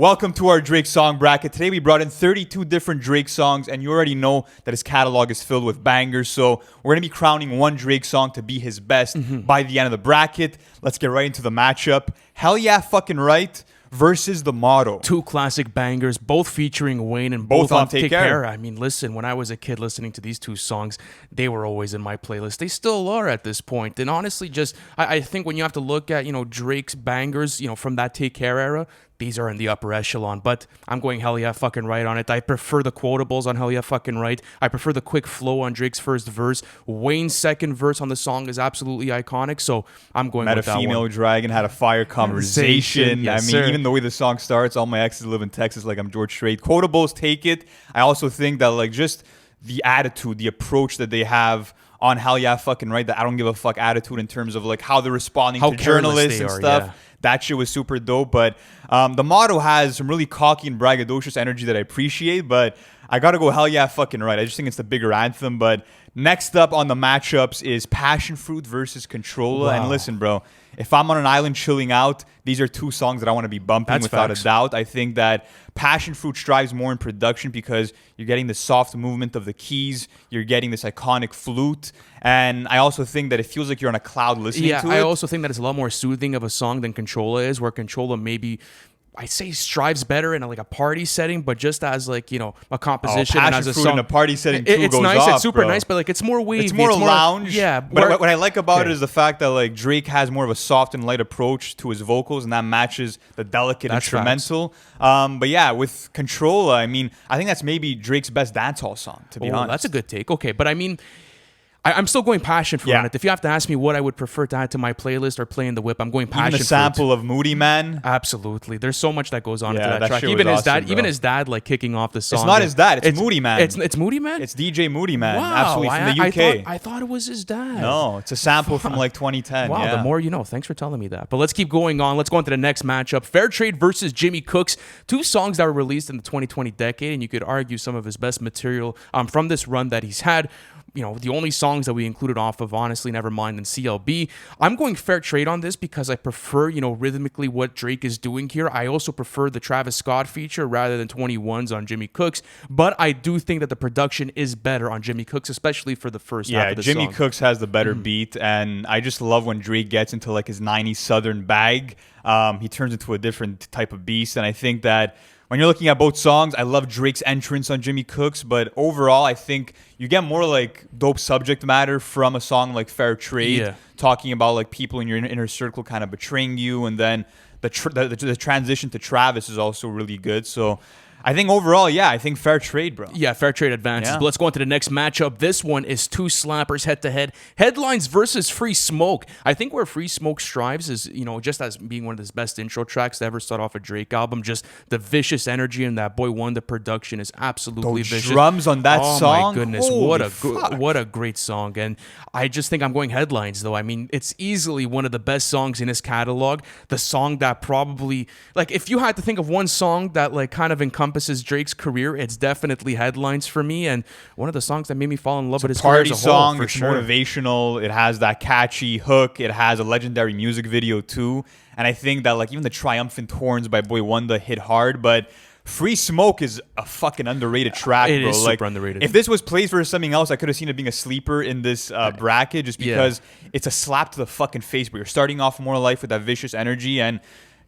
Welcome to our Drake song bracket. Today we brought in 32 different Drake songs, and you already know that his catalog is filled with bangers. So we're going to be crowning one Drake song to be his best by the end of the bracket. Let's get right into the matchup. Hell Yeah Fucking Right versus The Motto. Two classic bangers, both featuring Wayne and both on Take Care. I mean, listen, when I was a kid listening to these two songs, they were always in my playlist. They still are at this point. And honestly, just I think when you have to look at, Drake's bangers, from that Take Care era, these are in the upper echelon, but I'm going Hell Yeah Fucking Right on it. I prefer the quotables on Hell Yeah Fucking Right. I prefer the quick flow on Drake's first verse. Wayne's second verse on the song is absolutely iconic, so I'm going with that one. Met a female dragon, had a fire conversation. Yes, even the way the song starts, all my exes live in Texas like I'm George Strait. Quotables take it. I also think that just the attitude, the approach that they have on Hell Yeah Fucking Right, that I don't give a fuck attitude in terms of how they're responding to journalists and stuff. Yeah. That shit was super dope, but The Motto has some really cocky and braggadocious energy that I appreciate, but I gotta go Hell Yeah Fucking Right. I just think it's the bigger anthem, but next up on the matchups is Passion Fruit versus CONTROLLA. Wow. And listen, bro, if I'm on an island chilling out, these are two songs that I want to be bumping without a doubt. I think that Passion Fruit strives more in production because you're getting the soft movement of the keys, you're getting this iconic flute, and I also think that it feels like you're on a cloud listening to it. Yeah, I also think that it's a lot more soothing of a song than CONTROLLA is, where CONTROLLA maybe, I'd say, strives better in a party setting, but just as a composition and as a song in a party setting too it's goes nice, off, it's super bro. nice, but it's more wavy, it's more lounge. Yeah, but what I like about it is the fact that Drake has more of a soft and light approach to his vocals, and that matches the delicate instrumental. But yeah, with CONTROLLA, I mean, I think that's maybe Drake's best dancehall song, to be honest. That's a good take. Okay, but I mean, I'm still going Passion Fruit on it. If you have to ask me what I would prefer to add to my playlist or play in the whip, I'm going Passion Fruit. Even a sample of Moody Man. Absolutely. There's so much that goes on into that track. Even his dad, kicking off the song. It's not his dad. It's Moody Man. It's Moody Man? It's DJ Moody Man. Wow. Absolutely, from the UK. I thought it was his dad. No, it's a sample from 2010. Wow, the more you know. Thanks for telling me that. But let's keep going on. Let's go on to the next matchup. Fair Trade versus Jimmy Cooks. Two songs that were released in the 2020 decade, and you could argue some of his best material from this run that he's had. The only songs that we included off of, honestly, Nevermind and CLB. I'm going Fair Trade on this because I prefer, rhythmically what Drake is doing here. I also prefer the Travis Scott feature rather than 21's on Jimmy Cooks, but I do think that the production is better on Jimmy Cooks, especially for the first half of the Jimmy song. Cooks has the better beat, and I just love when Drake gets into his 90s Southern bag. He turns into a different type of beast, and I think that when you're looking at both songs, I love Drake's entrance on Jimmy Cooks, but overall, I think you get more dope subject matter from a song like Fair Trade, talking about people in your inner circle kind of betraying you, and then the transition to Travis is also really good. So I think overall, I think Fair Trade, bro. Yeah, Fair Trade advances. But let's go on to the next matchup. This one is two slappers head-to-head. Headlines versus Free Smoke. I think where Free Smoke strives is, just as being one of his best intro tracks to ever start off a Drake album. Just the vicious energy in that Boy Wonder production is absolutely vicious. Drums on that song. Oh my goodness, Holy what a great song. And I just think I'm going Headlines, though. I mean, it's easily one of the best songs in his catalog. The song that probably, if you had to think of one song that kind of encompasses Drake's career, it's definitely Headlines for me, and one of the songs that made me fall in love with his career as a whole. Party song, it's motivational, it has that catchy hook, it has a legendary music video too, and I think that even the triumphant horns by Boy Wonder hit hard, but Free Smoke is a fucking underrated track, bro. It is super underrated. If this was placed for something else, I could have seen it being a sleeper in this bracket, just because it's a slap to the fucking face, but you're starting off More Life with that vicious energy, and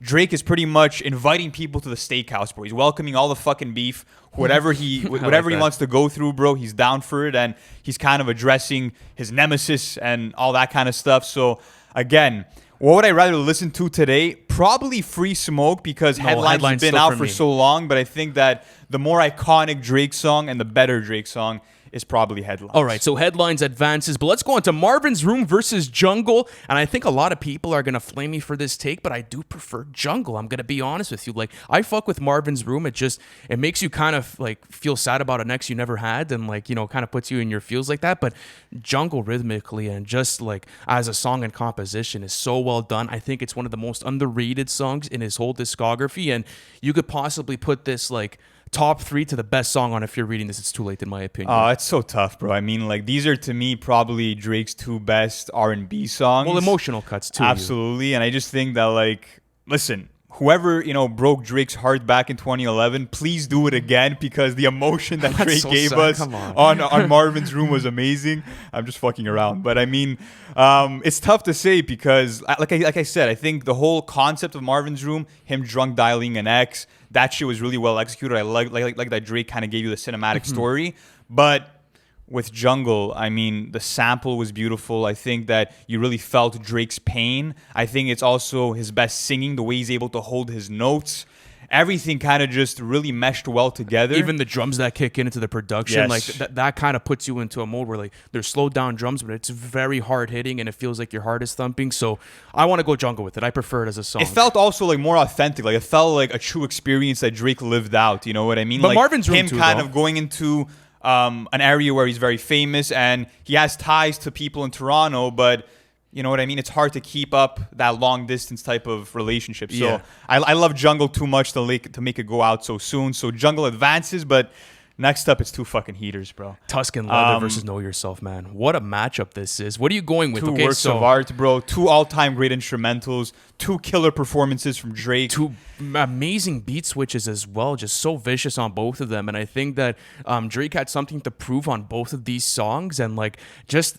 Drake is pretty much inviting people to the steakhouse, bro. He's welcoming all the fucking beef, whatever he wants to go through, bro. He's down for it, and he's kind of addressing his nemesis and all that kind of stuff. So, again, what would I rather listen to today? Probably Free Smoke, because Headlines has been out for so long, but I think that the more iconic Drake song and the better Drake song is probably Headlines. All right, so Headlines advances, but let's go on to Marvin's Room versus Jungle, and I think a lot of people are going to flame me for this take, but I do prefer Jungle. I'm going to be honest with you. I fuck with Marvin's Room. It makes you kind of, feel sad about an ex you never had, and, kind of puts you in your feels like that, but Jungle rhythmically and just, as a song and composition is so well done. I think it's one of the most underrated songs in his whole discography, and you could possibly put this, top 3 to the best song on If You're Reading This, It's Too Late, in my opinion. Oh, it's so tough, bro. I mean, these are, to me, probably Drake's two best R&B songs. Well, emotional cuts, too. Absolutely. And I just think that, listen, whoever, broke Drake's heart back in 2011, please do it again, because the emotion that That's Drake so gave sad. us Come on. on Marvin's Room was amazing. I'm just fucking around. But I mean, it's tough to say because, like I said, I think the whole concept of Marvin's Room, him drunk dialing an ex, that shit was really well executed. I like that Drake kind of gave you the cinematic story. But with Jungle, I mean, the sample was beautiful. I think that you really felt Drake's pain. I think it's also his best singing, the way he's able to hold his notes. Everything kind of just really meshed well together. Even the drums that kick into the production, Yes. like that kind of puts you into a mode where like there's slowed down drums, but it's very hard hitting and it feels like your heart is thumping. So I want to go Jungle with it. I prefer it as a song. It felt also like more authentic. Like it felt like a true experience that Drake lived out. You know what I mean? But like Marvin's Room him too, kind though. of going into an area where he's very famous and he has ties to people in Toronto, but you know what I mean? It's hard to keep up that long distance type of relationship. So Yeah. I love Jungle too much to make it go out so soon. So Jungle advances, but next up it's two fucking heaters, bro. Tuscan Leather versus Know Yourself, man. What a matchup this is. What are you going with? Two works of art, bro. Two all-time great instrumentals. Two killer performances from Drake. Two amazing beat switches as well, just so vicious on both of them. And I think that Drake had something to prove on both of these songs, and like just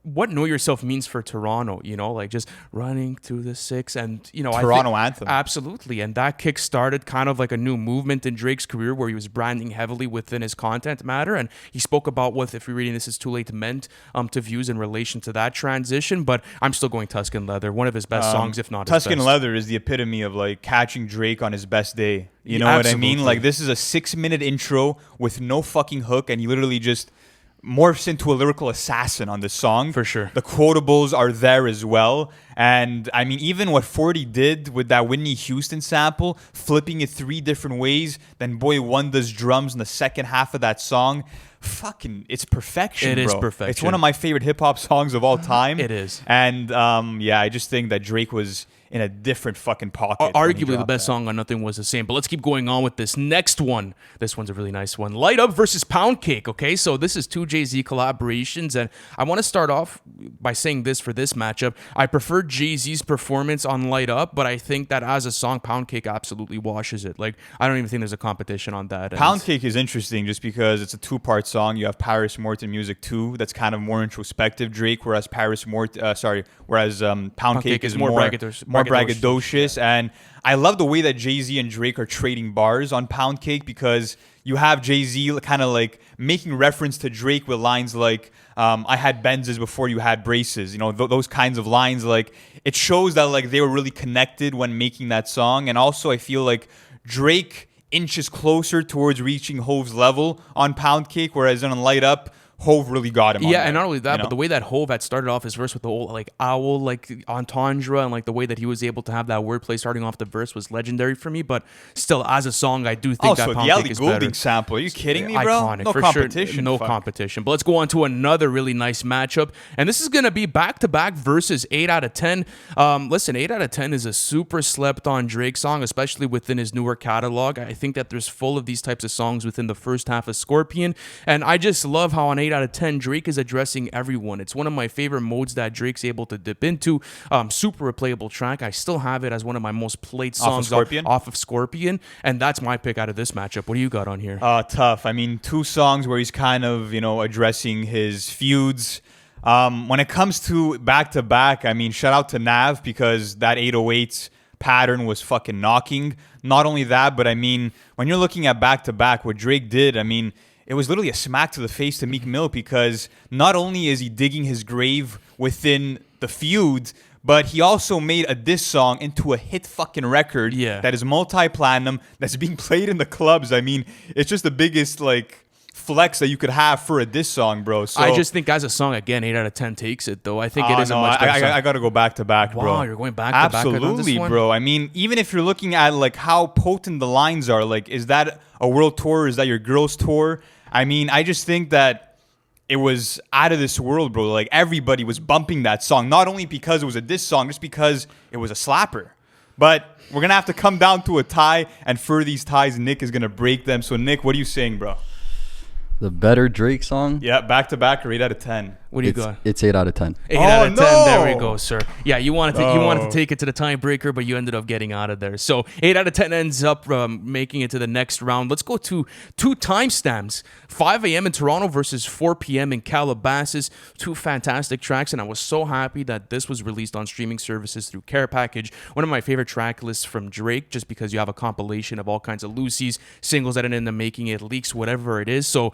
what Know Yourself means for Toronto, like just running through the six, and Toronto anthem. Absolutely. And that kick started kind of like a new movement in Drake's career where he was branding heavily within his content matter, and he spoke about what, if you're reading This Is Too Late, meant to views in relation to that transition. But I'm still going Tuscan Leather, one of his best songs, if not his Tuscan best. Leather is the epitome of like catching Drake on his best day. You know what I mean? Absolutely. Like this is a 6-minute intro with no fucking hook, and he literally just morphs into a lyrical assassin on this song. For sure. The quotables are there as well. And I mean, even what 40 did with that Whitney Houston sample, flipping it 3 different ways, then Boy One does drums in the second half of that song. Fucking, it's perfection, It bro. is perfection. It's one of my favorite hip hop songs of all time. It is. And yeah, I just think that Drake was in a different fucking pocket. when he Arguably the dropped best that. song on Nothing Was the Same. But let's keep going on with this next one. This one's a really nice one. Light Up versus Pound Cake. Okay, so this is 2 Jay-Z collaborations, and I want to start off by saying this for this matchup. I prefer Jay-Z's performance on Light Up, but I think that as a song, Pound Cake absolutely washes it. Like, I don't even think there's a competition on that. Pound Cake is interesting just because it's a 2-part song. You have Paris Morton Music 2, that's kind of more introspective Drake, whereas Pound Cake is more braggadocious. And I love the way that Jay-Z and Drake are trading bars on Pound Cake, because you have Jay-Z kind of like making reference to Drake with lines like, I had Benzes before you had braces. Those kinds of lines. Like, it shows that like they were really connected when making that song. And also I feel like Drake inches closer towards reaching Hov's level on Pound Cake, whereas on Light Up, Hove really got him. Yeah, and not only that, but the way that Hove had started off his verse with the whole like owl like entendre, and like the way that he was able to have that wordplay starting off the verse was legendary for me. But still, as a song, I do think that also Pound the Cake Ellie is Goulding better. sample. Are you kidding me, bro? Iconic, No for competition. Sure. No Fuck. competition. But let's go on to another really nice matchup. And this is going to be back-to-back versus 8 out of 10. Listen, 8 out of 10 is a super slept-on Drake song, especially within his newer catalog. I think that there's full of these types of songs within the first half of Scorpion. And I just love how on 8 out of 10, Drake is addressing everyone. It's one of my favorite modes that Drake's able to dip into. Super replayable track. I still have it as one of my most played songs off of Scorpion. And that's my pick out of this matchup. What do you got on here? Tough. I mean, 2 songs where he's kind of, addressing his feuds. When it comes to back-to-back, I mean, shout out to Nav, because that 808 pattern was fucking knocking. Not only that, but I mean, when you're looking at back-to-back, what Drake did, I mean, it was literally a smack to the face to Meek Mill, because not only is he digging his grave within the feud, but he also made a diss song into a hit fucking record that is multi-platinum, that's being played in the clubs. I mean, it's just the biggest, like, flex that you could have for a diss song, bro. So I just think as a song, again, 8 out of 10 takes it, though. I think it is a much better song. I got to go back-to-back, bro. Wow, you're going back-to-back on this Absolutely, one? bro. I mean, even if you're looking at, like, how potent the lines are, like, is that a world tour? Is that your girls' tour? I mean, I just think that it was out of this world, bro. Like, everybody was bumping that song, not only because it was a diss song, just because it was a slapper. But we're going to have to come down to a tie, and for these ties, Nick is going to break them. So, Nick, what are you saying, bro? The better Drake song? Yeah, back-to-back or 8 out of 10? What do you got? It's 8 out of 10. 8 out of 10. no! There we go, sir. Yeah, you wanted to take it to the tiebreaker, but you ended up getting out of there. So 8 out of 10 ends up making it to the next round. Let's go to 2 timestamps. 5 a.m. in Toronto versus 4 p.m. in Calabasas. 2 fantastic tracks, and I was so happy that this was released on streaming services through Care Package. One of my favorite track lists from Drake, just because you have a compilation of all kinds of Lucy's, singles that end up making it, leaks, whatever it is. So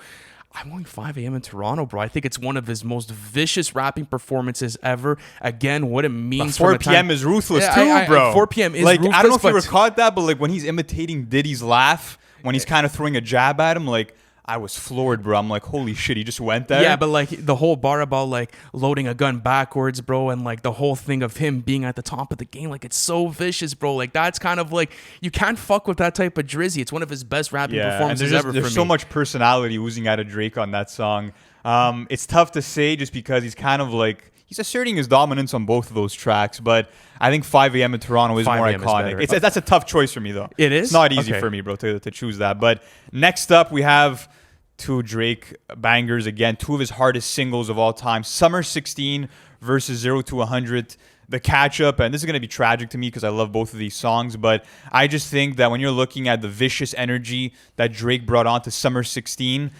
I'm going 5 a.m. in Toronto, bro. I think it's one of his most vicious rapping performances ever. Again, what it means. 4 p.m. is ruthless too, bro. 4 p.m. is like, ruthless. I don't know if you ever caught that, but like when he's imitating Diddy's laugh, when he's kind of throwing a jab at him, like I was floored, bro. I'm like, holy shit, he just went there. Yeah, but like the whole bar about like loading a gun backwards, bro, and like the whole thing of him being at the top of the game, like it's so vicious, bro. Like that's kind of like you can't fuck with that type of Drizzy. It's one of his best rapping performances ever. There's so much personality oozing out of Drake on that song. It's tough to say just because he's kind of like he's asserting his dominance on both of those tracks, but I think 5 a.m. in Toronto is more iconic. That's a tough choice for me, though. It is? It's not easy for me, bro, to choose that. But next up, we have 2 Drake bangers again, 2 of his hardest singles of all time. Summer 16 versus 0 to 100. The catch-up, and this is going to be tragic to me because I love both of these songs, but I just think that when you're looking at the vicious energy that Drake brought on to Summer 16,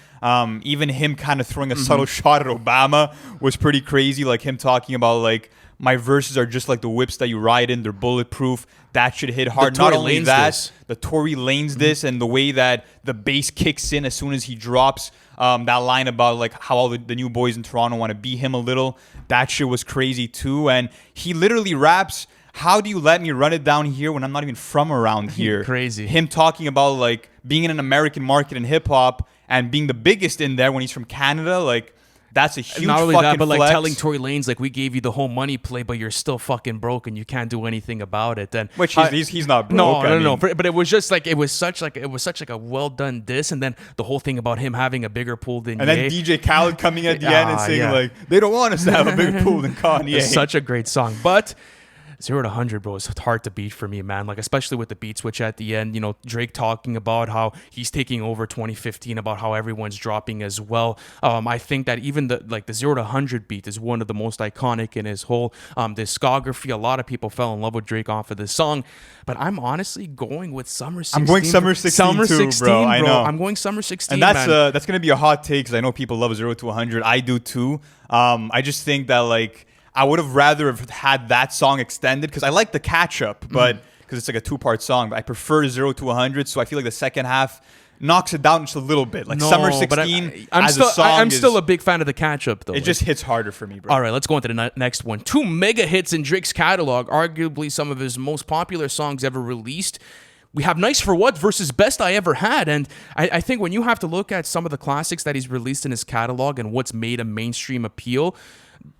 even him kind of throwing a subtle shot at Obama was pretty crazy, like him talking about, like, my verses are just like the whips that you ride in, they're bulletproof. That should hit hard. Not only that, the Tory Lanez this, and the way that the bass kicks in as soon as he drops that line about like how all the new boys in Toronto want to be him a little. That shit was crazy too. And he literally raps, how do you let me run it down here when I'm not even from around here? Crazy. Him talking about like being in an American market in hip hop and being the biggest in there when he's from Canada, like that's a huge not only fucking that, but like flex. telling Tory Lanez like we gave you the whole money play, but you're still fucking broke and you can't do anything about it. And which he's not broke. No. But it was just like it was such like a well done diss, and then the whole thing about him having a bigger pool than and then DJ Khaled coming at the end and saying like they don't want us to have a bigger pool than Kanye. It's such a great song, but 0 to 100, bro, is hard to beat for me, man. Like, especially with the beat switch at the end, you know, Drake talking about how he's taking over 2015, about how everyone's dropping as well. I think that even the 0 to 100 beat is one of the most iconic in his whole discography. A lot of people fell in love with Drake off of this song, but I'm honestly going with Summer 16. I'm going Summer 16 Summer too, 16, bro. I know. I'm going Summer 16, and that's gonna be a hot take because I know people love 0 to 100. I do too. I just think that like I would have rather have had that song extended because I like the catch-up, but because it's like a 2-part song, but I prefer 0 to 100, so I feel like the second half knocks it down just a little bit. Like Summer 16 I'm still a big fan of the catch-up, though. It just hits harder for me, bro. All right, let's go on to the next one. 2 mega hits in Drake's catalog, arguably some of his most popular songs ever released. We have Nice for What versus Best I Ever Had. And I think when you have to look at some of the classics that he's released in his catalog and what's made a mainstream appeal,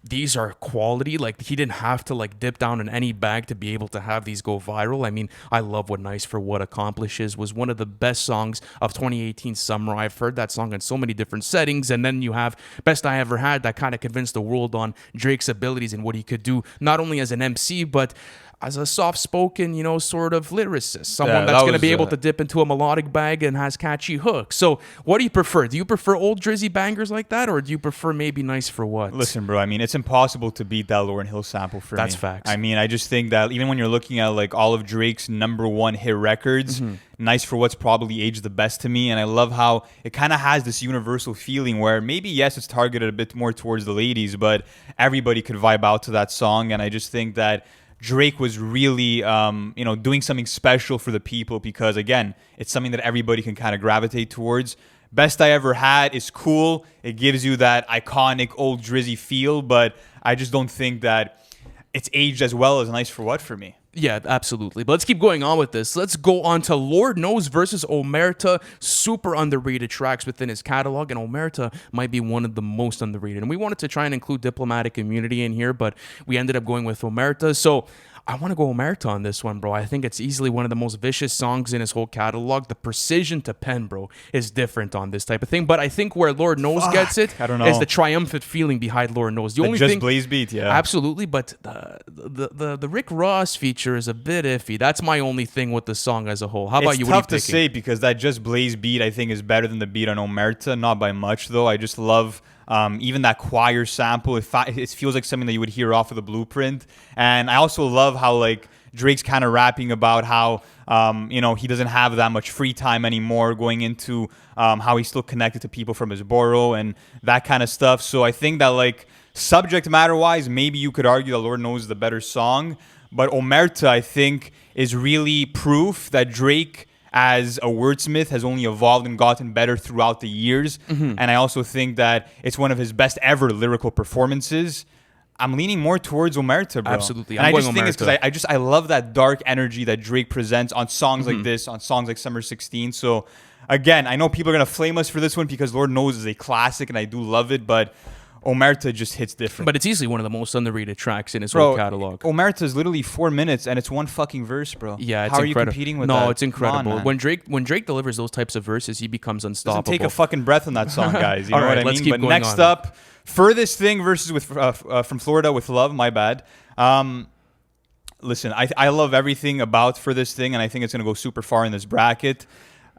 these are quality. Like, he didn't have to like dip down in any bag to be able to have these go viral. I mean, I love what Nice for What accomplishes. Was one of the best songs of 2018 summer. I've heard that song in so many different settings. And then you have Best I Ever Had, that kind of convinced the world on Drake's abilities and what he could do, not only as an MC, but as a soft-spoken, you know, sort of lyricist. Someone that's going to be able to dip into a melodic bag and has catchy hooks. So what do you prefer? Do you prefer old Drizzy bangers like that, or do you prefer maybe Nice for What? Listen, bro, I mean, it's impossible to beat that Lauryn Hill sample for me. That's facts. I mean, I just think that even when you're looking at like all of Drake's #1 hit records, Nice for What's probably aged the best to me. And I love how it kind of has this universal feeling where maybe, yes, it's targeted a bit more towards the ladies, but everybody could vibe out to that song. And I just think that Drake was really, doing something special for the people because, again, it's something that everybody can kind of gravitate towards. Best I Ever Had is cool. It gives you that iconic old Drizzy feel, but I just don't think that it's aged as well as Nice for What for me. Yeah, absolutely. But let's keep going on with this. Let's go on to Lord Knows versus OMERTA. Super underrated tracks within his catalog, and OMERTA might be one of the most underrated. And we wanted to try and include Diplomatic Immunity in here, but we ended up going with OMERTA. So I want to go OMERTA on this one, bro. I think it's easily one of the most vicious songs in his whole catalog. The precision to pen, bro, is different on this type of thing. But I think where Lord Knows gets it is the triumphant feeling behind Lord Knows. The only thing, Blaze beat, yeah. Absolutely, but the Rick Ross feature is a bit iffy. That's my only thing with the song as a whole. How about you? It's tough to say because that Just Blaze beat, I think, is better than the beat on OMERTA. Not by much, though. I just love Even that choir sample, it feels like something that you would hear off of the Blueprint. And I also love how like Drake's kind of rapping about how he doesn't have that much free time anymore, going into how he's still connected to people from his borough and that kind of stuff. So I think that like subject matter wise, maybe you could argue that Lord Knows is the better song. But Omerta, I think, is really proof that Drake as a wordsmith has only evolved and gotten better throughout the years. And I also think that it's one of his best ever lyrical performances. I'm leaning more towards Omerta, bro. Absolutely. And I'm I just going think it's Omerta. because I love that dark energy that Drake presents on songs like this, on songs like Summer 16. So again, I know people are going to flame us for this one because Lord Knows is a classic and I do love it, but Omerta just hits different. But it's easily one of the most underrated tracks in his whole catalog. Omerta is literally 4 minutes and it's one fucking verse, bro. Yeah, it's How incredible. are you competing with that? No, it's incredible. Come on, man. When Drake delivers those types of verses, he becomes unstoppable. Doesn't take a fucking breath on that song, guys. You All know right, what I let's mean? keep But going next on. up, Furthest Thing versus with from Florida with Love. My bad. Listen, I love everything about Furthest Thing, and I think it's gonna go super far in this bracket.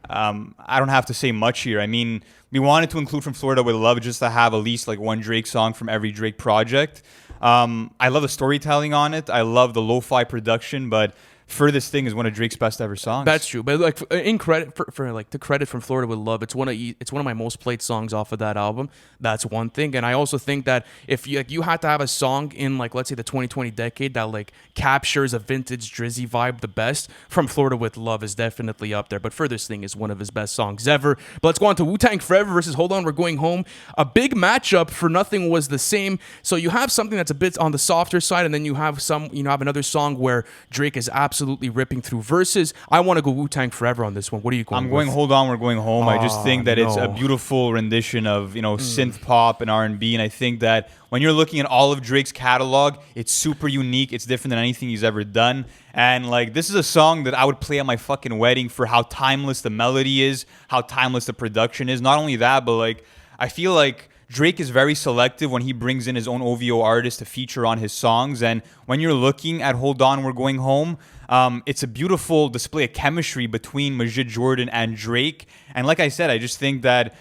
I don't have to say much here. I mean, we wanted to include From Florida with Love just to have at least like one Drake song from every Drake project. I love the storytelling on it. I love the lo-fi production, but Furthest Thing is one of Drake's best ever songs. That's true, but like in credit for like the credit From Florida with Love, it's one of my most played songs off of that album. That's one thing, and I also think that if you had to have a song in like let's say the 2020 decade that like captures a vintage Drizzy vibe the best, From Florida with Love is definitely up there. But Furthest Thing is one of his best songs ever. But let's go on to Wu-Tang Forever versus Hold On We're Going Home. A big matchup for Nothing Was the Same. So you have something that's a bit on the softer side, and then you have another song where Drake is absolutely ripping through verses. I want to go Wu-Tang Forever on this one. What are you going I'm going with? Hold On, We're Going Home. I just think that it's a no. beautiful rendition of, synth pop and R&B. And I think that when you're looking at all of Drake's catalog, it's super unique. It's different than anything he's ever done. And like, this is a song that I would play at my fucking wedding for how timeless the melody is, how timeless the production is. Not only that, but like, I feel like Drake is very selective when he brings in his own OVO artists to feature on his songs. And when you're looking at Hold On, We're Going Home, it's a beautiful display of chemistry between Majid Jordan and Drake. And like I said, I just think that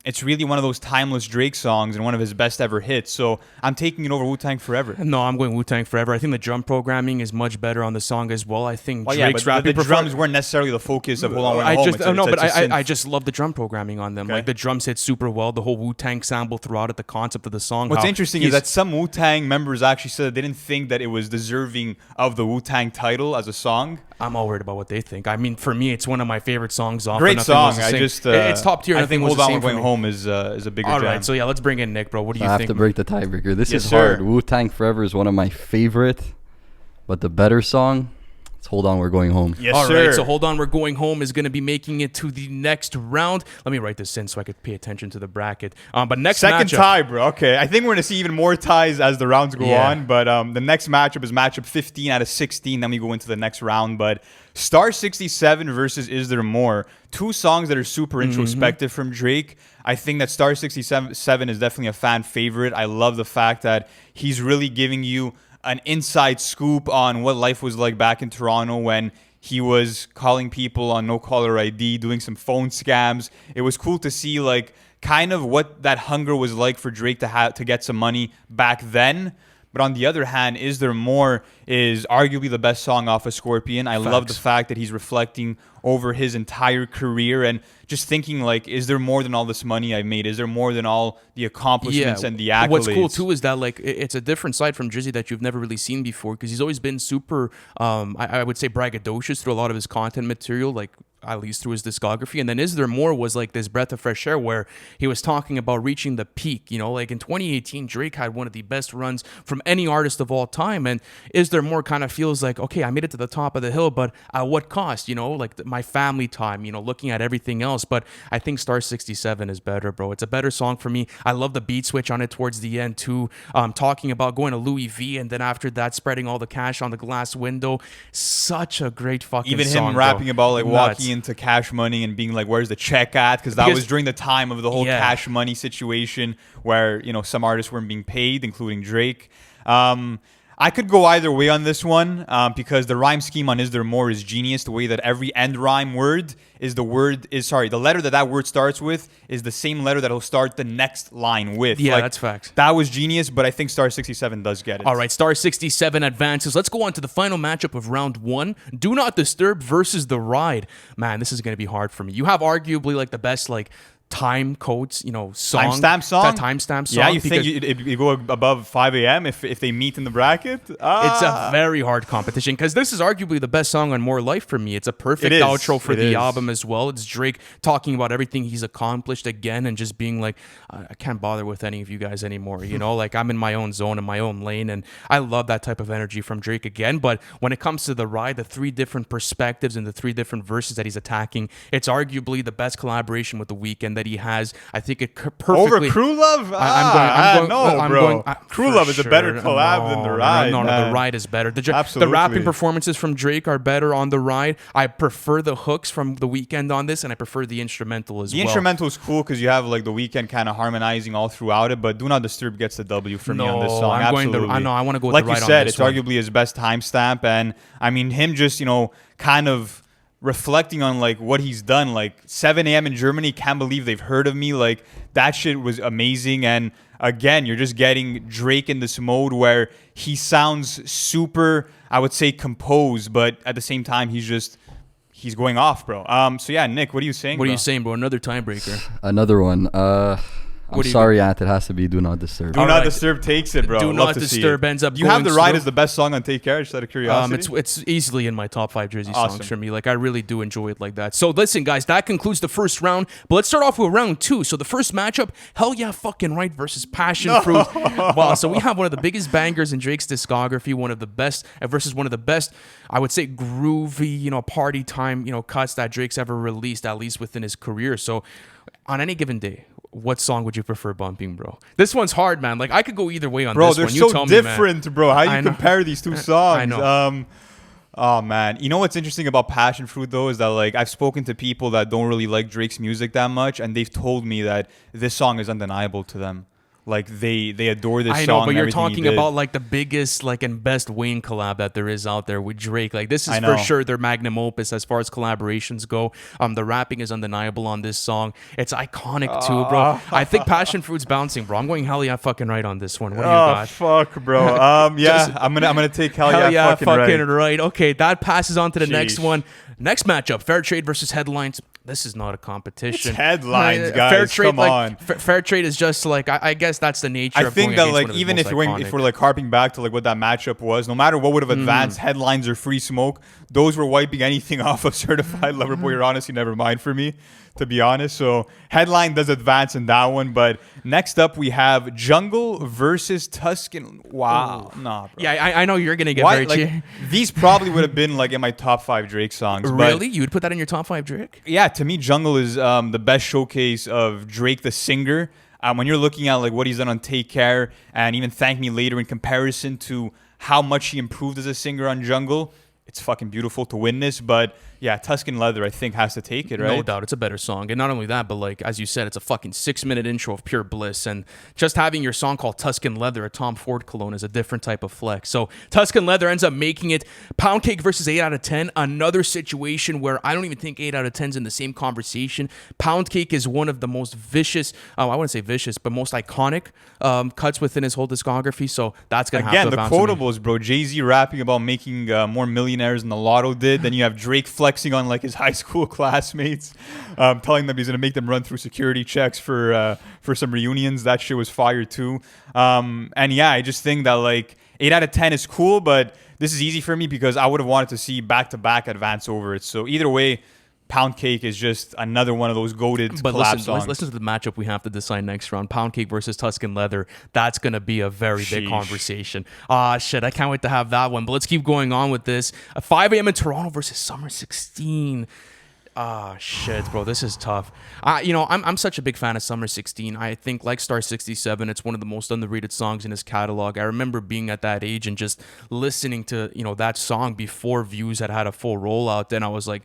it's really one of those timeless Drake songs and one of his best ever hits. So I'm taking it over Wu-Tang Forever. No, I'm going Wu-Tang Forever. I think the drum programming is much better on the song as well. I think Drake's but rapping the drums weren't necessarily the focus of Hold On, We're I Going just Home. I just love the drum programming on them. Okay. Like the drums hit super well. The whole Wu-Tang sample throughout it, the concept of the song. What's interesting is that some Wu-Tang members actually said that they didn't think that it was deserving of the Wu-Tang title as a song. I'm all worried about what they think. I mean, for me, it's one of my favorite songs off. Great Nothing Was song. the I Same. just It's top tier. I Nothing think Was Hold the On, Same We're for Going me. Home is a bigger All jam. right, so yeah, let's bring in Nick, bro. What do you I think? have to break the tiebreaker. This Yes, is sir. hard. Wu-Tang Forever is one of my favorite, but the better song, it's Hold On, We're Going Home. Yes, All sir. right, so Hold On, We're Going Home is going to be making it to the next round. Let me write this in so I could pay attention to the bracket. But next Second matchup, tie, bro. Okay, I think we're gonna see even more ties as the rounds go Yeah. on. But the next matchup is matchup 15 out of 16. Then we go into the next round. But Star 67 versus Is There More? Two songs that are super introspective from Drake. I think that Star 67 is definitely a fan favorite. I love the fact that he's really giving you an inside scoop on what life was like back in Toronto when he was calling people on no caller ID, doing some phone scams. It was cool to see like kind of what that hunger was like for Drake to get some money back then. But on the other hand, Is There More is arguably the best song off of Scorpion. I love the fact that he's reflecting over his entire career and just thinking like, is there more than all this money I made? Is there more than all the accomplishments and the accolades? What's cool too is that like it's a different side from Drizzy that you've never really seen before because he's always been super, I would say braggadocious through a lot of his content material, like at least through his discography. And then Is There More was like this breath of fresh air where he was talking about reaching the peak. Like in 2018, Drake had one of the best runs from any artist of all time. And Is There More kind of feels like, okay, I made it to the top of the hill, but at what cost? Like my family time, looking at everything else. But I think Star 67 is better, bro. It's a better song for me. I love the beat switch on it towards the end too. Talking about going to Louis V and then after that spreading all the cash on the glass window. Such a great fucking even song, him rapping bro. about like Nuts. walking into Cash Money and being like, where's the check at? Because that was during the time of the whole Cash Money situation where some artists weren't being paid, including Drake. I could go either way on this one because the rhyme scheme on Is There More is genius. The way that every end rhyme word is the letter that word starts with is the same letter that will start the next line with. Yeah, that's facts. That was genius, but I think Star 67 does get it. All right, Star 67 advances. Let's go on to the final matchup of round 1. Do Not Disturb versus The Ride. Man, this is going to be hard for me. You have arguably like the best like time codes, song. Timestamp song? Timestamp song. Yeah, you think you go above 5 a.m. if they meet in the bracket? It's a very hard competition because this is arguably the best song on More Life for me. It's a perfect outro for the album as well. It's Drake talking about everything he's accomplished again and just being like, I can't bother with any of you guys anymore. Like I'm in my own zone, in my own lane. And I love that type of energy from Drake again. But when it comes to The Ride, the 3 different perspectives and the 3 different verses that he's attacking, it's arguably the best collaboration with The Weeknd that he has. I think it perfectly over Crew Love. I'm going. Crew Love is a better collab than The Ride. No, The Ride is better. The rapping performances from Drake are better on The Ride. I prefer the hooks from The Weeknd on this, and I prefer the instrumental as well. The instrumental is cool because you have like The Weeknd kind of harmonizing all throughout it, but Do Not Disturb gets the W for me on this song. I want to go with like The Ride. Like you said, on it's one. arguably his best timestamp, and I mean him just kind of reflecting on like what he's done, like 7 a.m. in Germany, can't believe they've heard of me. Like that shit was amazing. And again, you're just getting Drake in this mode where he sounds super, I would say, composed, but at the same time, he's going off, bro. So yeah, Nick, what are you saying? What are you saying, bro? Another tiebreaker. Another one. I'm sorry, Ant. It has to be Do Not Disturb. Do Not Disturb takes it, bro. Do Not Disturb ends up. You have The Ride as the best song on Take Care, just out of curiosity. It's easily in my top 5 Jersey songs for me. Like I really do enjoy it like that. So listen, guys, that concludes the first round. But let's start off with round 2. So the first matchup, Hell Yeah Fucking Right versus Passion Fruit. Wow. So we have one of the biggest bangers in Drake's discography, one of the best versus one of the best, I would say, groovy, party time, cuts that Drake's ever released, at least within his career. So on any given day, what song would you prefer bumping, bro? This one's hard, man. Like I could go either way on this one. Bro, they're so different, bro. How you compare these two songs? I know. Oh man, you know what's interesting about Passion Fruit though is that like I've spoken to people that don't really like Drake's music that much, and they've told me that this song is undeniable to them. Like they adore this song. I know, but you're talking about like the biggest like and best Wayne collab that there is out there with Drake. Like this is for sure their magnum opus as far as collaborations go. The rapping is undeniable on this song. It's iconic too, bro. I think Passion Fruit's bouncing, bro. I'm going Hell Yeah Fucking Right on this one. What do you got? Fuck, bro. Yeah, I'm gonna take Hell Yeah Fucking Right. Okay, that passes on to the next one. Next matchup: Fair Trade versus Headlines. This is not a competition. It's Headlines, guys. Fair Trade, come on. Fair Trade is just like I guess that's the nature. I think that like even if we're like harping back to like what that matchup was, no matter what would have advanced, Headlines or Free Smoke, those were wiping anything off of Certified Lover Boy. You're honestly never mind for me, to be honest. So Headline does advance in that one, but next up we have Jungle versus Tuscan. Wow, nah, bro. Yeah, I know you're gonna get very like, these probably would have been like in my top 5 Drake songs. Really, you would put that in your top 5 Drake? Yeah, to me, Jungle is the best showcase of Drake the singer. When you're looking at like what he's done on Take Care and even Thank Me Later in comparison to how much he improved as a singer on Jungle, it's fucking beautiful to witness. But yeah, Tuscan Leather, I think, has to take it, right? No doubt. It's a better song. And not only that, but like, as you said, it's a fucking 6-minute intro of pure bliss. And just having your song called Tuscan Leather, a Tom Ford cologne, is a different type of flex. So Tuscan Leather ends up making it. Pound Cake versus 8 out of 10. Another situation where I don't even think 8 out of 10's in the same conversation. Pound Cake is one of the most vicious, I wouldn't say vicious, but most iconic cuts within his whole discography. So that's going to have to bounce. Again, the quotables, bro. Jay-Z rapping about making more millionaires than the Lotto did. Then you have Drake flexing on like his high school classmates, telling them he's gonna make them run through security checks for some reunions. That shit was fire too. And yeah, I just think that like 8 out of 10 is cool, but this is easy for me because I would have wanted to see back-to-back advance over it. So either way, Pound Cake is just another one of those goated collab songs. Listen to the matchup we have to decide next round. Pound Cake versus Tuscan Leather. That's going to be a very big conversation. Shit, I can't wait to have that one. But let's keep going on with this. 5 a.m. in Toronto versus Summer 16. Shit, bro, this is tough. I'm such a big fan of Summer 16. I think, like Star 67, it's one of the most underrated songs in his catalog. I remember being at that age and just listening to, that song before Views had a full rollout. Then I was like,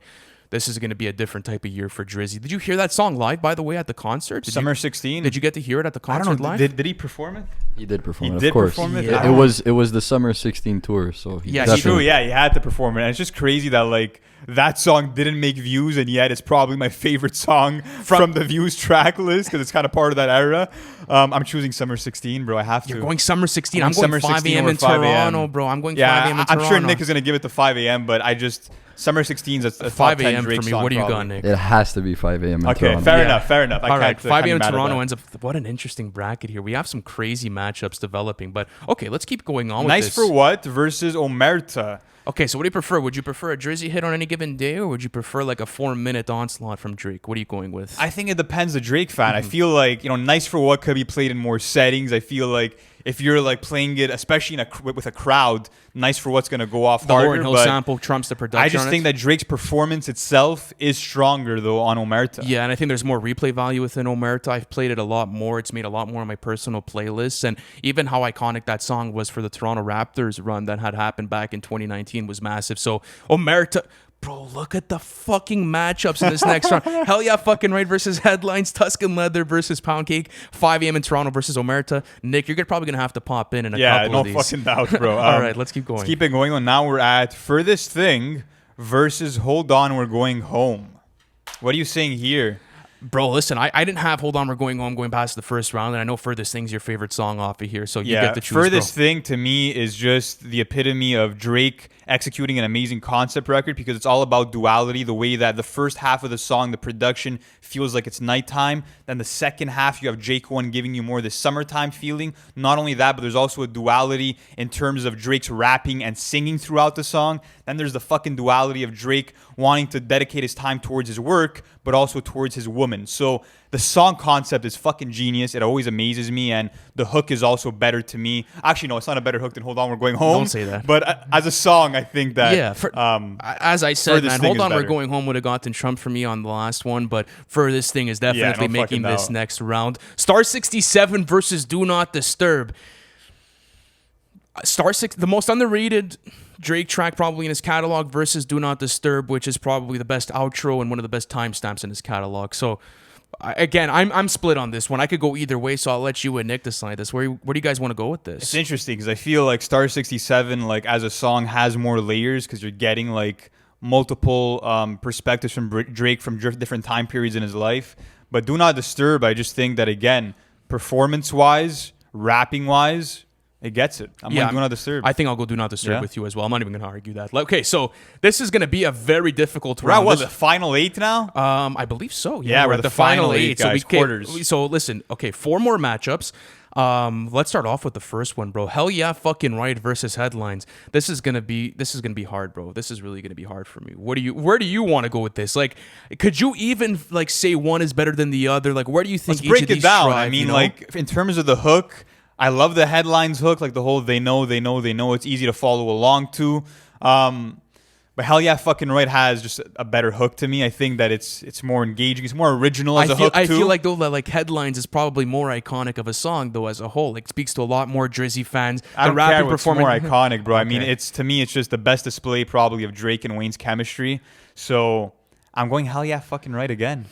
this is going to be a different type of year for Drizzy. Did you hear that song live, by the way, at the concert? Summer 16. Did you get to hear it at the I concert don't know. live? Did he perform it? He did perform He it, did of course. perform it? Yeah. It was the Summer 16 tour, so he Yeah, It's true. definitely- Yeah, he had to perform it. And it's just crazy that like that song didn't make views, and yet it's probably my favorite song from the views track list because it's kind of part of that era. I'm choosing Summer 16, bro. I have to. You're going Summer 16. I'm I'm going Summer 5 16 a.m. or in 5 a.m. Toronto, bro. I'm going 5 Yeah, a.m. in I'm Toronto. sure Nick is gonna give it the 5 a.m., but I just Summer 16 is a 5 top 10 a.m. Drake for me. song. What do you got, probably. Nick? It has to be 5 a.m. in Okay, Toronto. fair Yeah. enough. Fair enough. All right, 5 a.m. in Toronto ends up. What an interesting bracket here. We have some crazy matchups developing, but okay, let's keep going on with Nice this. for What versus Omerta. Okay, so what do you prefer? Would you prefer a Drizzy hit on any given day, or would you prefer like a 4-minute onslaught from Drake? What are you going with? I think it depends the Drake fan. I feel like, Nice for What could be played in more settings. I feel like if you're like playing it, especially with a crowd, Nice for What's gonna go off the harder. Lauryn Hill but sample trumps the production. I just on think it. that Drake's performance itself is stronger though on Omerta. Yeah, and I think there's more replay value within Omerta. I've played it a lot more. It's made a lot more on my personal playlists. And even how iconic that song was for the Toronto Raptors run that had happened back in 2019 was massive. So Omerta... Bro, look at the fucking matchups in this next round. Hell yeah, fucking right versus Headlines. Tuscan Leather versus Pound Cake. 5 a.m. in Toronto versus Omerta. Nick, you're probably going to have to pop in a couple no of these. fucking doubt, bro. All right, let's keep going. Let's keep it going on. Now we're at Furthest Thing versus Hold On, We're Going Home. What are you saying here? Bro, listen, I didn't have Hold On, We're Going Home going past the first round, and I know Furthest Thing's your favorite song off of here, so you get to choose, Furthest bro. Thing to me is just the epitome of Drake executing an amazing concept record because it's all about duality, the way that the first half of the song, the production feels like it's nighttime. Then the second half, you have J1 giving you more of the summertime feeling. Not only that, but there's also a duality in terms of Drake's rapping and singing throughout the song. Then there's the fucking duality of Drake wanting to dedicate his time towards his work, but also towards his woman. So the song concept is fucking genius. It always amazes me, and the hook is also better to me. Actually, no, it's not a better hook than Hold On, We're Going Home. Don't say that. But as a song, I think that... Yeah, as I said, Furthest man, Thing Hold is On, We're better. Going Home would have gotten Trump for me on the last one, but Furthest Thing is definitely no making fucking this doubt. next round. Star 67 versus Do Not Disturb. Star 6, the most underrated Drake track probably in his catalog versus Do Not Disturb, which is probably the best outro and one of the best timestamps in his catalog. So, again, I'm split on this one. I could go either way, so I'll let you and Nick decide this. Where do you guys want to go with this? It's interesting because I feel like Star 67, like as a song, has more layers because you're getting like multiple perspectives from Drake from different time periods in his life. But Do Not Disturb, I just think that again, performance-wise, rapping-wise, it gets it. I'm going Do Not Disturb. I think I'll go Do Not Disturb Yeah? with you as well. I'm not even going to argue that. Okay, so this is going to be a very difficult We're at round. what, This- the final 8 now? I believe so. Yeah, we're we're at the final eight, So guys, okay, quarters. So listen, okay, 4 more matchups. Let's start off with the first one, bro. Hell yeah, fucking right versus Headlines. This is gonna be hard, bro. This is really gonna be hard for me. Where do you want to go with this? Like, could you even like say one is better than the other? Like, where do you think Let's each break of it these down. strive, I mean, you know? like in terms of the hook, I love the Headlines hook, like the whole they know. It's easy to follow along to. But Hell Yeah Fucking Right has just a better hook to me. I think that it's more engaging. It's more original as a hook too. I feel like though that like Headlines is probably more iconic of a song though as a whole. Like speaks to a lot more Drizzy fans. I don't care what's more performance. iconic, bro. I mean, Okay. to me, it's just the best display probably of Drake and Wayne's chemistry. So I'm going Hell Yeah Fucking Right again.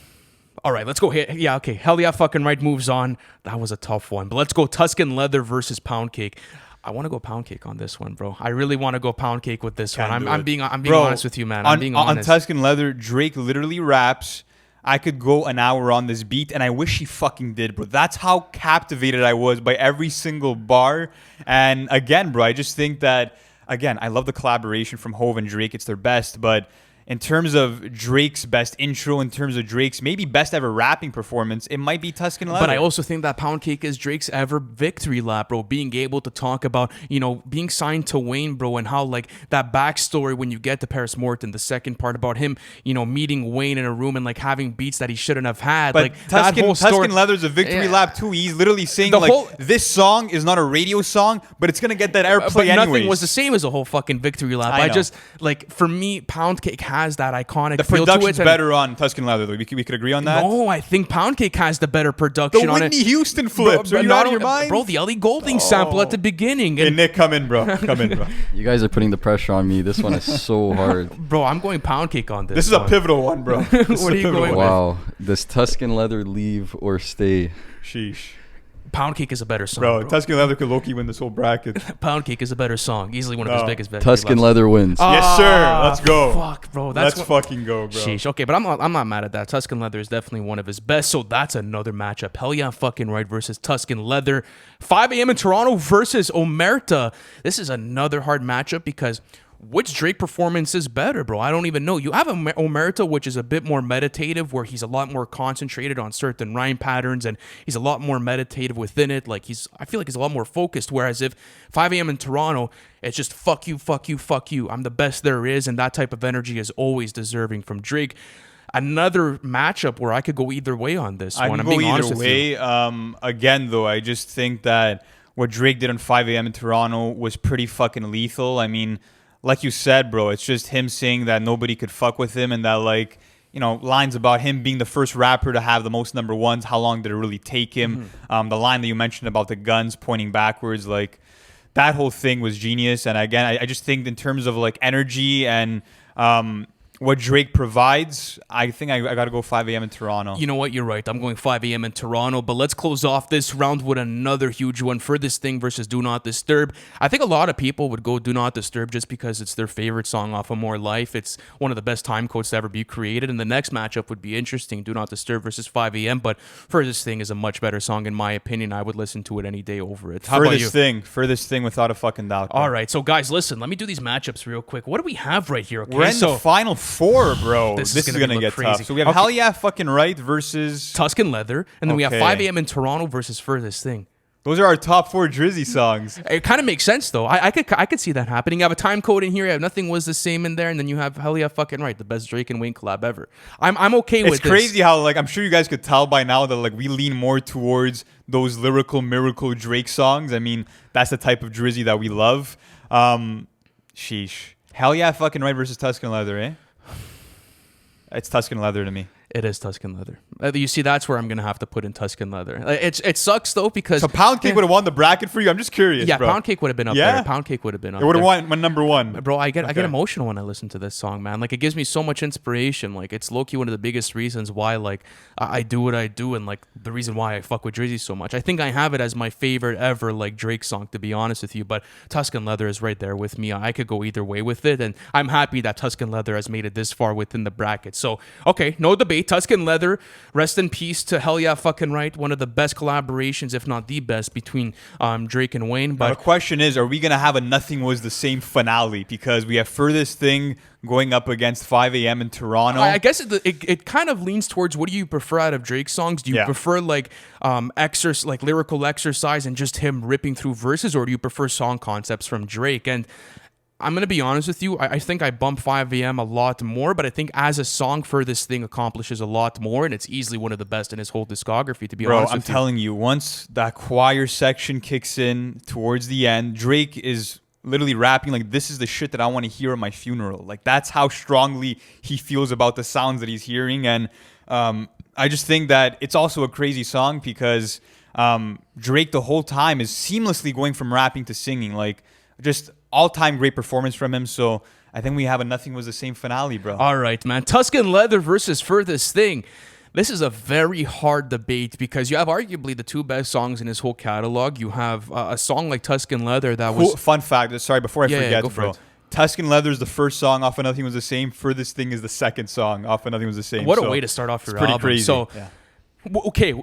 All right, let's go. Yeah, okay. Hell yeah, fucking right moves on. That was a tough one. But let's go Tuscan Leather versus Pound Cake. I want to go Pound Cake on this one, bro. I really want to go Pound Cake with this one. I'm being Bro, honest with you, man. I'm being honest. On Tuscan Leather, Drake literally raps, I could go an hour on this beat, and I wish he fucking did, bro. That's how captivated I was by every single bar. And again, bro, I just think that, again, I love the collaboration from H.O.W.G.H and Drake. It's their best, but in terms of Drake's best intro, in terms of Drake's maybe best ever rapping performance, it might be Tuscan Leather. But I also think that Pound Cake is Drake's ever victory lap, bro. Being able to talk about, being signed to Wayne, bro, and how, like, that backstory when you get to Paris Morton, the second part about him, meeting Wayne in a room and, like, having beats that he shouldn't have had. But like, that whole story. Tuscan Leather's a victory Yeah. lap, too. He's literally saying, The like, whole- this song is not a radio song, but it's going to get that airplay But anyways. nothing was the same as a whole fucking victory lap. I I know. just, like, for me, Pound Cake has that iconic The feel to it. production's better on Tuscan Leather, though. We could agree on that. No, I think Pound Cake has the better The production on it. Whitney Houston flips. Are you not out of your only- mind? Bro, the Ellie Goulding sample at the beginning. Hey, And Nick, come in, bro. Come in, bro. You guys are putting the pressure on me. This one is so hard. bro, I'm going Pound Cake on this. This is a one. pivotal one, bro. This is What a are you pivotal going one. Wow. Does Tuscan Leather leave or stay? Sheesh. Pound Cake is a better song, Bro, Tuscan Leather could low-key win this whole bracket. Pound Cake is a better song. Easily one of his No. biggest. Tuscan Leather wins. Yes, sir. Let's go. Fuck, bro. That's Let's what, fucking go, bro. Sheesh. Okay, but I'm not mad at that. Tuscan Leather is definitely one of his best. So that's another matchup. Hell yeah, fucking right versus Tuscan Leather. 5 a.m. in Toronto versus Omerta. This is another hard matchup because which Drake performance is better, bro? I don't even know. You have Omerta, which is a bit more meditative, where he's a lot more concentrated on certain rhyme patterns, and he's a lot more meditative within it. Like I feel like he's a lot more focused. Whereas if 5 a.m. in Toronto, it's just fuck you, fuck you, fuck you. I'm the best there is, and that type of energy is always deserving from Drake. Another matchup where I could go either way on this I one. can I'm go being honest either with you. way. Again, though, I just think that what Drake did on 5 a.m. in Toronto was pretty fucking lethal. I mean, like you said, bro, it's just him saying that nobody could fuck with him and that, like, you know, lines about him being the first rapper to have the most number ones. How long did it really take him? The line that you mentioned about the guns pointing backwards, like, that whole thing was genius. And again, I just think in terms of, like, energy and what Drake provides, I think I got to go 5 a.m. in Toronto. You know what? You're right. I'm going 5 a.m. in Toronto. But let's close off this round with another huge one. Furthest Thing versus Do Not Disturb. I think a lot of people would go Do Not Disturb just because it's their favorite song off of More Life. It's one of the best time codes to ever be created. And the next matchup would be interesting. Do Not Disturb versus 5 a.m. But Furthest Thing is a much better song, in my opinion. I would listen to it any day over it. How about you? Furthest thing without a fucking doubt. Bro. All right. So, guys, listen. Let me do these matchups real quick. What do we have right here? Okay? We're in the final four, bro. This is gonna gonna get crazy. tough. So we have Okay. Hell Yeah Fucking Right versus Tuscan Leather. And then we have Okay. 5 a.m. in Toronto versus Furthest Thing. Those are our top 4 Drizzy songs. It kind of makes sense though. I could see that happening. You have a time code in here. You have Nothing Was the Same in there, and then you have Hell Yeah Fucking Right, the best Drake and Wayne collab ever. I'm okay with It's this. crazy how, like, I'm sure you guys could tell by now that, like, we lean more towards those lyrical miracle Drake songs. I mean, that's the type of Drizzy that we love. Sheesh. Hell Yeah Fucking Right versus Tuscan Leather, eh? It's Tuscan Leather to me. It is Tuscan Leather. You see, that's where I'm gonna have to put in Tuscan Leather. It sucks though because So Pound Cake would have won the bracket for you. I'm just curious, yeah, bro. Pound Cake would have been up Yeah? there. Pound Cake would have been up It would there. have won my number 1. Bro, I get Okay. emotional when I listen to this song, man. Like, it gives me so much inspiration. Like, it's low-key one of the biggest reasons why, like, I do what I do, and, like, the reason why I fuck with Drizzy so much. I think I have it as my favorite ever, like, Drake song, to be honest with you, but Tuscan Leather is right there with me. I could go either way with it, and I'm happy that Tuscan Leather has made it this far within the bracket. So, okay, no debate. Tuscan Leather, rest in peace to Hell Yeah Fucking Right, one of the best collaborations, if not the best, between Drake and Wayne. Now, the But question is, are we going to have a Nothing Was the Same finale? Because we have Furthest Thing going up against 5 a.m. in Toronto. I guess it kind of leans towards, what do you prefer out of Drake songs? Do you Yeah. prefer like like lyrical exercise and just him ripping through verses, or do you prefer song concepts from Drake? And I'm going to be honest with you. I think I bump 5 a.m. a lot more, but I think as a song, Furthest Thing accomplishes a lot more, and it's easily one of the best in his whole discography, to be Bro, honest I'm with you. telling you, once that choir section kicks in towards the end, Drake is literally rapping like, this is the shit that I want to hear at my funeral. Like, that's how strongly he feels about the sounds that he's hearing. And I just think that it's also a crazy song because Drake the whole time is seamlessly going from rapping to singing. Like, just all-time great performance from him. So I think we have a Nothing Was the Same finale, bro. All right, man. Tuscan Leather versus Furthest Thing. This is a very hard debate because you have arguably the 2 best songs in his whole catalog. You have a song like Tuscan Leather that was... Cool. Fun fact. Sorry, before I Yeah, forget, go for bro. it. Tuscan Leather is the first song off of Nothing Was the Same. Furthest Thing is the second song off of Nothing Was the Same. What a So way to start off your it's pretty album. crazy. So, Yeah. okay,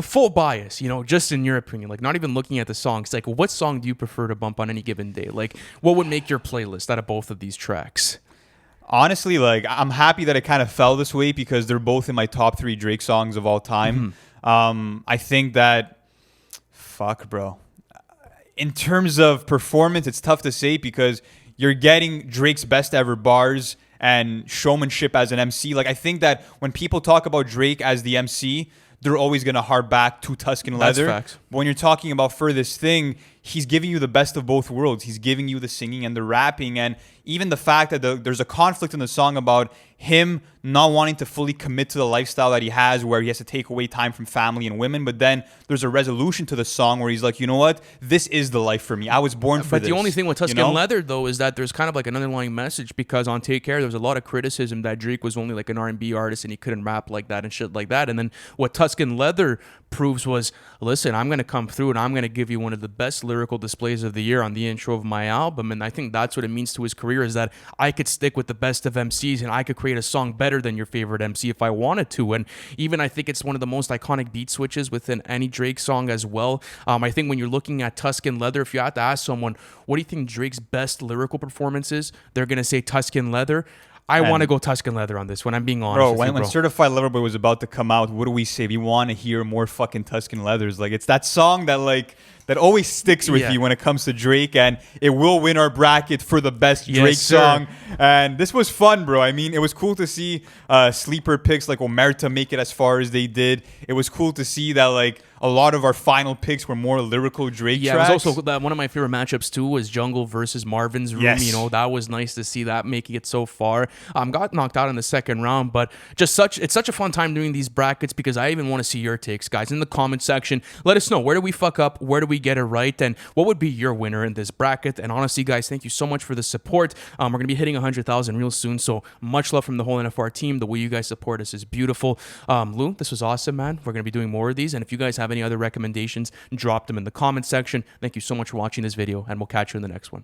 full bias, just in your opinion, like not even looking at the songs, like what song do you prefer to bump on any given day? Like, what would make your playlist out of both of these tracks? Honestly, like, I'm happy that it kind of fell this way because they're both in my top 3 Drake songs of all time. I think that, fuck, bro. In terms of performance, it's tough to say because you're getting Drake's best ever bars and showmanship as an MC. Like, I think that when people talk about Drake as the MC, they're always going to harp back to Tuscan That's Leather. facts. But when you're talking about Furthest Thing, he's giving you the best of both worlds. He's giving you the singing and the rapping, and even the fact that there's a conflict in the song about him not wanting to fully commit to the lifestyle that he has, where he has to take away time from family and women. But then there's a resolution to the song where he's like, you know what? This is the life for me. I was born for But this. the only thing with Tuscan you know? Leather, though, is that there's kind of like an underlying message, because on Take Care, there was a lot of criticism that Drake was only like an R&B artist and he couldn't rap like that and shit like that. And then what Tuscan Leather proves was, listen, I'm going to come through and I'm going to give you one of the best lyrical displays of the year on the intro of my album. And I think that's what it means to his career, is that I could stick with the best of MCs and I could create a song better than your favorite MC if I wanted to. And even I think it's one of the most iconic beat switches within any Drake song as well. I think when you're looking at Tuscan Leather, if you had to ask someone, what do you think Drake's best lyrical performance is, they're going to say Tuscan Leather. I want to go Tuscan Leather on this one. I'm being honest Bro, with you, when Certified Lover Boy was about to come out, what do we say? We want to hear more fucking Tuscan Leathers. Like, it's that song that always sticks with you when it comes to Drake, and it will win our bracket for the best Drake song. And this was fun, bro. I mean, it was cool to see sleeper picks like OMERTA make it as far as they did. It was cool to see that like a lot of our final picks were more lyrical Drake tracks. It was also one of my favorite matchups too was Jungle versus Marvin's Room. Yes. You know, that was nice to see that making it so far. Got knocked out in the second round, but it's such a fun time doing these brackets, because I even want to see your takes, guys, in the comment section. Let us know, where do we fuck up, where do we get it right, and what would be your winner in this bracket. And honestly, guys, thank you so much for the support. We're gonna be hitting 100,000 real soon, so much love from the whole NFR team. The way you guys support us is beautiful. Lou, this was awesome, man. We're gonna be doing more of these, and if you guys have any other recommendations, drop them in the comment section. Thank you so much for watching this video, and we'll catch you in the next one.